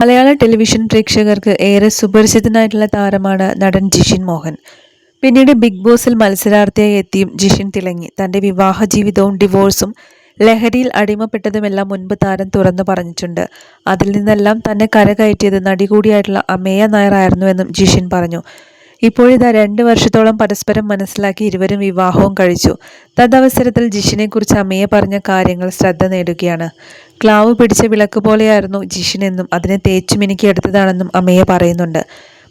മലയാള television പ്രേക്ഷകർക്ക് ഏറെ സുപരിചിതനായിട്ടുള്ള താരമാണ് നടൻ ജിഷിൻ മോഹൻ. പിന്നീട് ബിഗ് ബോസിൽ മത്സരാർത്ഥിയായി എത്തിയും ജിഷിൻ തിളങ്ങി. തന്റെ വിവാഹ ജീവിതവും ഡിവോഴ്സും ലഹരിയിൽ അടിമപ്പെട്ടതുമെല്ലാം മുൻപ് താരം തുറന്നു പറഞ്ഞിട്ടുണ്ട്. അതിൽ നിന്നെല്ലാം തന്നെ കരകയറ്റിയത് നടി കൂടിയായിട്ടുള്ള അമേയ നായർ ആയിരുന്നുവെന്നും ജിഷിൻ പറഞ്ഞു. ഇപ്പോഴിതാ 2 വർഷത്തോളം പരസ്പരം മനസ്സിലാക്കി ഇരുവരും വിവാഹവും കഴിച്ചു. തദവസരത്തിൽ ജിഷിനെക്കുറിച്ച് അമേയ പറഞ്ഞ കാര്യങ്ങൾ ശ്രദ്ധ നേടുകയാണ്. ക്ലാവ് പിടിച്ച വിളക്ക് പോലെയായിരുന്നു ജിഷിൻ എന്നും അതിനെ തേച്ചു മിനുക്കിയെടുത്തതാണെന്നും അമേയ പറയുന്നുണ്ട്.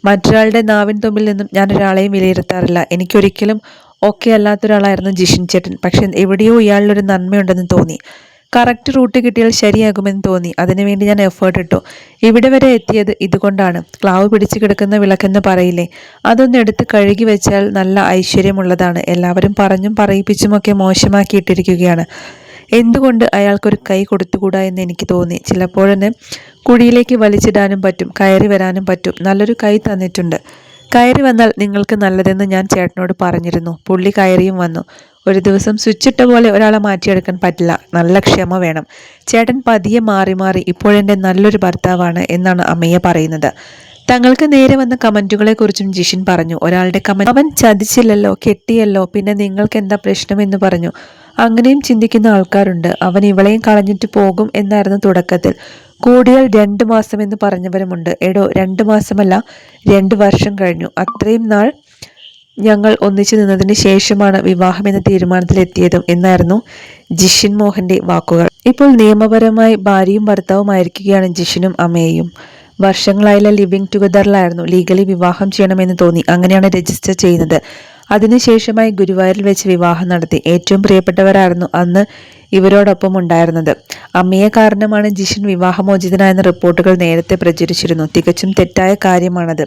മറ്റൊരാളുടെ നാവിൻ തുമ്പിൽ നിന്നും ഞാൻ ഒരാളെയും വിലയിരുത്താറില്ല. എനിക്കൊരിക്കലും ഓക്കെ അല്ലാത്തൊരാളായിരുന്നു ജിഷിൻ ചേട്ടൻ. പക്ഷെ എവിടെയോ ഇയാളിലൊരു നന്മയുണ്ടെന്ന് തോന്നി. കറക്റ്റ് റൂട്ട് കിട്ടിയാൽ ശരിയാകുമെന്ന് തോന്നി. അതിനുവേണ്ടി ഞാൻ എഫേർട്ട് ഇട്ടു. ഇവിടെ വരെ എത്തിയത് ഇതുകൊണ്ടാണ്. ക്ലാവ് പിടിച്ചു കിടക്കുന്ന വിളക്കെന്ന് പറയില്ലേ, അതൊന്ന് എടുത്ത് കഴുകി വെച്ചാൽ നല്ല ഐശ്വര്യമുള്ളതാണ്. എല്ലാവരും പറഞ്ഞും പറയിപ്പിച്ചുമൊക്കെ മോശമാക്കിയിട്ടിരിക്കുകയാണ്. എന്തുകൊണ്ട് അയാൾക്കൊരു കൈ കൊടുത്തുകൂടാ എന്ന് എനിക്ക് തോന്നി. ചിലപ്പോഴൊന്ന് കുഴിയിലേക്ക് വലിച്ചിടാനും പറ്റും, കയറി വരാനും പറ്റും. നല്ലൊരു കൈ തന്നിട്ടുണ്ട്. കയറി വന്നാൽ നിങ്ങൾക്ക് നല്ലതെന്ന് ഞാൻ ചേട്ടനോട് പറഞ്ഞിരുന്നു. പുള്ളി കയറിയും വന്നു. ഒരു ദിവസം സ്വിച്ചിട്ട പോലെ ഒരാളെ മാറ്റിയെടുക്കാൻ പറ്റില്ല. നല്ല ക്ഷമ വേണം. ചേട്ടൻ പതിയെ മാറി മാറി ഇപ്പോഴെൻ്റെ നല്ലൊരു ഭർത്താവാണ് എന്നാണ് അമ്മയെ പറയുന്നത്. തങ്ങൾക്ക് നേരെ വന്ന കമന്റുകളെ കുറിച്ചും ജിഷിൻ പറഞ്ഞു. ഒരാളുടെ കമന്റ്, അവൻ ചതിച്ചില്ലല്ലോ, കെട്ടിയല്ലോ, പിന്നെ നിങ്ങൾക്ക് എന്താ പ്രശ്നമെന്ന് പറഞ്ഞു. അങ്ങനെയും ചിന്തിക്കുന്ന ആൾക്കാരുണ്ട്. അവൻ ഇവളെയും കളഞ്ഞിട്ട് പോകും എന്നായിരുന്നു തുടക്കത്തിൽ. കൂടിയാൽ 2 മാസം എന്ന് പറഞ്ഞവരുമുണ്ട്. എടോ, 2 മാസമല്ല, 2 വർഷം കഴിഞ്ഞു. അത്രയും നാൾ ഞങ്ങൾ ഒന്നിച്ചു നിന്നതിന് ശേഷമാണ് വിവാഹം എന്ന തീരുമാനത്തിലെത്തിയതും എന്നായിരുന്നു ജിഷിൻ മോഹന്റെ വാക്കുകൾ. ഇപ്പോൾ നിയമപരമായി ഭാര്യയും ഭർത്താവുമായിരിക്കുകയാണ് ജിഷിനും അമേയും. വർഷങ്ങളായുള്ള ലിവിംഗ് ടുഗദറിലായിരുന്നു. ലീഗലി വിവാഹം ചെയ്യണമെന്ന് തോന്നി. അങ്ങനെയാണ് രജിസ്റ്റർ ചെയ്യുന്നത്. അതിനുശേഷമായി ഗുരുവായൂരിൽ വെച്ച് വിവാഹം നടത്തി. ഏറ്റവും പ്രിയപ്പെട്ടവരായിരുന്നു അന്ന് ഇവരോടൊപ്പം ഉണ്ടായിരുന്നത്. അമ്മയെ കാരണമാണ് ജിഷിൻ വിവാഹമോചിതനായെന്ന റിപ്പോർട്ടുകൾ നേരത്തെ പ്രചരിച്ചിരുന്നു. തികച്ചും തെറ്റായ കാര്യമാണത്.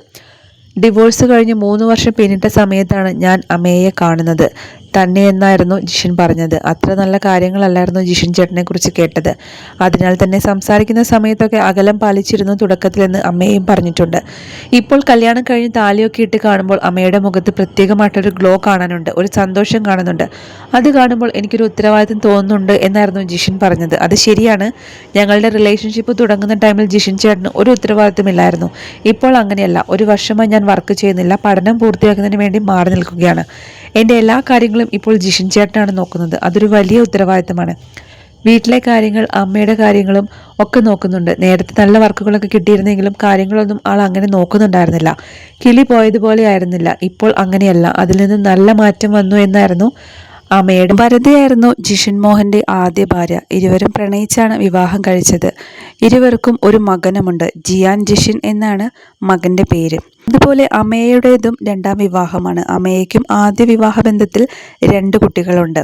ഡിവോഴ്സ് കഴിഞ്ഞ് 3 വർഷം പിന്നിട്ട സമയത്താണ് ഞാൻ അമേയെ കാണുന്നത് തന്നെ എന്നായിരുന്നു ജിഷിൻ പറഞ്ഞത്. അത്ര നല്ല കാര്യങ്ങളല്ലായിരുന്നു ജിഷിൻ ചേട്ടനെ കുറിച്ച് കേട്ടത്. അതിനാൽ തന്നെ സംസാരിക്കുന്ന സമയത്തൊക്കെ അകലം പാലിച്ചിരുന്നു തുടക്കത്തിലെന്ന് അമ്മയും പറഞ്ഞിട്ടുണ്ട്. ഇപ്പോൾ കല്യാണം കഴിഞ്ഞ് താലിയൊക്കെ ഇട്ട് കാണുമ്പോൾ അമ്മയുടെ മുഖത്ത് പ്രത്യേകമായിട്ടൊരു ഗ്ലോ കാണാനുണ്ട്, ഒരു സന്തോഷം കാണുന്നുണ്ട്. അത് കാണുമ്പോൾ എനിക്കൊരു ഉത്തരവാദിത്തം തോന്നുന്നുണ്ട് എന്നായിരുന്നു ജിഷിൻ പറഞ്ഞത്. അത് ശരിയാണ്. ഞങ്ങളുടെ റിലേഷൻഷിപ്പ് തുടങ്ങുന്ന ടൈമിൽ ജിഷിൻ ചേട്ടന് ഒരു ഉത്തരവാദിത്തമില്ലായിരുന്നു. ഇപ്പോൾ അങ്ങനെയല്ല. 1 വർഷമായി ഞാൻ വർക്ക് ചെയ്യുന്നില്ല. പഠനം പൂർത്തിയാക്കുന്നതിന് വേണ്ടി മാറി നിൽക്കുകയാണ്. എൻ്റെ എല്ലാ കാര്യങ്ങളും ഇപ്പോൾ ജിഷിൻ ചേട്ടനാണ് നോക്കുന്നത്. അതൊരു വലിയ ഉത്തരവാദിത്തമാണ്. വീട്ടിലെ കാര്യങ്ങൾ, അമ്മയുടെ കാര്യങ്ങളും ഒക്കെ നോക്കുന്നുണ്ട്. നേരത്തെ നല്ല വർക്കുകളൊക്കെ കിട്ടിയിരുന്നെങ്കിലും കാര്യങ്ങളൊന്നും ആൾ അങ്ങനെ നോക്കുന്നുണ്ടായിരുന്നില്ല. കിളി പോയതുപോലെ ആയിരുന്നില്ല. ഇപ്പോൾ അങ്ങനെയല്ല. അതിൽ നിന്ന് നല്ല മാറ്റം വന്നു എന്നായിരുന്നു അമ്മയുടെ. ഭരതയായിരുന്നു ജിഷിൻ മോഹന്റെ ആദ്യ ഭാര്യ. ഇരുവരും പ്രണയിച്ചാണ് വിവാഹം കഴിച്ചത്. ഇരുവർക്കും ഒരു മകനുമുണ്ട്. ജിയാൻ ജിഷിൻ എന്നാണ് മകന്റെ പേര്. അതുപോലെ അമേയുടേതും 2ാം വിവാഹമാണ്. അമേയ്ക്കും ആദ്യ വിവാഹ ബന്ധത്തിൽ 2 കുട്ടികളുണ്ട്.